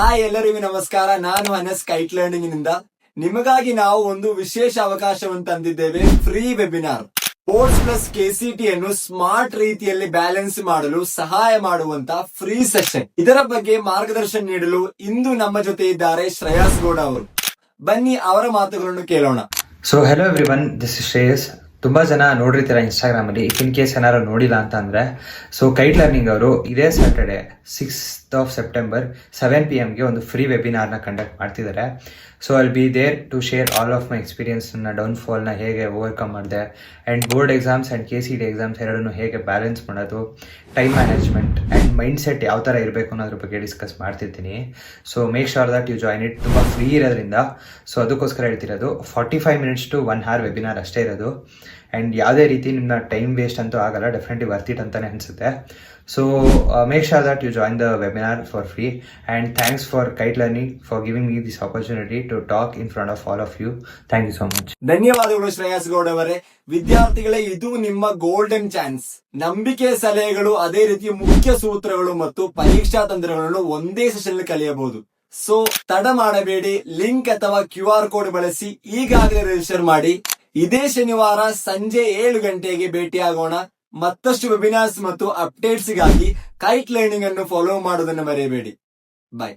Hi ಎಲ್ಲರಿಗೂ ನಮಸ್ಕಾರ. ನಾನು ಅನಸ್ ಕೈಟ್ ಲರ್ನಿಂಗ್ ನಿಂದ ನಿಮಗಾಗಿ ನಾವು ಒಂದು ವಿಶೇಷ ಅವಕಾಶವನ್ನು ತಂದಿದ್ದೇವೆ. ಫ್ರೀ ವೆಬಿನಾರ್ ಸ್ಪೋರ್ಟ್ಸ್ ಪ್ಲಸ್ ಕೆಸಿಟಿ ಅನ್ನು ಸ್ಮಾರ್ಟ್ ರೀತಿಯಲ್ಲಿ ಬ್ಯಾಲೆನ್ಸ್ ಮಾಡಲು ಸಹಾಯ ಮಾಡುವಂತ ಫ್ರೀ ಸೆಷನ್. ಇದರ ಬಗ್ಗೆ ಮಾರ್ಗದರ್ಶನ ನೀಡಲು ಇಂದು ನಮ್ಮ ಜೊತೆ ಇದ್ದಾರೆ ಶ್ರೇಯಸ್ ಗೌಡ ಅವರು. ಬನ್ನಿ ಅವರ ಮಾತುಗಳನ್ನು ಕೇಳೋಣ. So hello everyone, this is Shreyas. ತುಂಬ ಜನ ನೋಡಿರ್ತೀರ ಇನ್ಸ್ಟಾಗ್ರಾಮಲ್ಲಿ. ಇನ್ ಕೇಸ್ ಏನಾದ್ರು ನೋಡಿಲ್ಲ ಅಂತ ಅಂದರೆ, ಸೊ ಕೈಟ್ ಲರ್ನಿಂಗ್ ಅವರು ಇದೇ Saturday 6th of September 7 PM ಒಂದು ಫ್ರೀ ವೆಬಿನಾರ್ನ ಕಂಡಕ್ಟ್ ಮಾಡ್ತಿದ್ದಾರೆ. So I'll be there to share all of my experience. ನನ್ನ ಡೌನ್ಫಾಲ್ನ ಹೇಗೆ ಓವರ್ಕಮ್ ಮಾಡಿದೆ, and board exams and KCT exams ಎರಡನ್ನೂ ಹೇಗೆ ಬ್ಯಾಲೆನ್ಸ್ ಮಾಡೋದು, time management and mindset ಯಾವ ಥರ ಇರಬೇಕು ಅನ್ನೋದ್ರ ಬಗ್ಗೆ ಡಿಸ್ಕಸ್ ಮಾಡ್ತಿರ್ತೀನಿ. So make sure that you join it. ತುಂಬ ಫ್ರೀ ಇರೋದ್ರಿಂದ ಸೊ ಅದಕ್ಕೋಸ್ಕರ ಹೇಳ್ತಿರೋದು. 45 minutes to 1 hour ವೆಬಿನಾರ್ ಅಷ್ಟೇ ಇರೋದು. ಆ್ಯಂಡ್ ಯಾವುದೇ ರೀತಿ ನಿಮ್ಮ ಟೈಮ್ ವೇಸ್ಟ್ ಅಂತೂ ಆಗಲ್ಲ, ಡೆಫಿನೆಟ್ಲಿ ವರ್ತ್ ಇಟ್ ಅಂತಲೇ ಅನಿಸುತ್ತೆ. So make sure that you join the webinar for free. And thanks for Kite Learning for giving me this opportunity to talk in front of all of you. Thank you so much. ಧನ್ಯವಾದಗಳು Shreyas Gaud ಅವರೇ. ವಿದ್ಯಾರ್ಥಿಗಳೇ, ಇದು ನಿಮ್ಮ golden chance. ನಂಬಿಕೆ, ಸಲಹೆಗಳು, ಅದೇ ರೀತಿ ಮುಖ್ಯ ಸೂತ್ರಗಳು ಮತ್ತು ಪರೀಕ್ಷಾ ತಂತ್ರಗಳನ್ನು ಒಂದೇ ಸೆಷನ್ ಕಲಿಯಬಹುದು. ಸೊ ತಡ ಮಾಡಬೇಡಿ. ಲಿಂಕ್ ಅಥವಾ QR ಕೋಡ್ ಬಳಸಿ ಈಗಾಗಲೇ ರಿಜಿಸ್ಟರ್ ಮಾಡಿ. ಇದೇ ಶನಿವಾರ ಸಂಜೆ 7 ಗಂಟೆಗೆ ಭೇಟಿಯಾಗೋಣ. ಮತ್ತಷ್ಟು ವೆಬಿನಾರ್ಸ್ ಮತ್ತು ಅಪ್ಡೇಟ್ಸ್ಗಾಗಿ ಕೈಟ್ ಲರ್ನಿಂಗ್ ಅನ್ನು ಫಾಲೋ ಮಾಡುವುದನ್ನು ಮರೆಯಬೇಡಿ. ಬಾಯ್.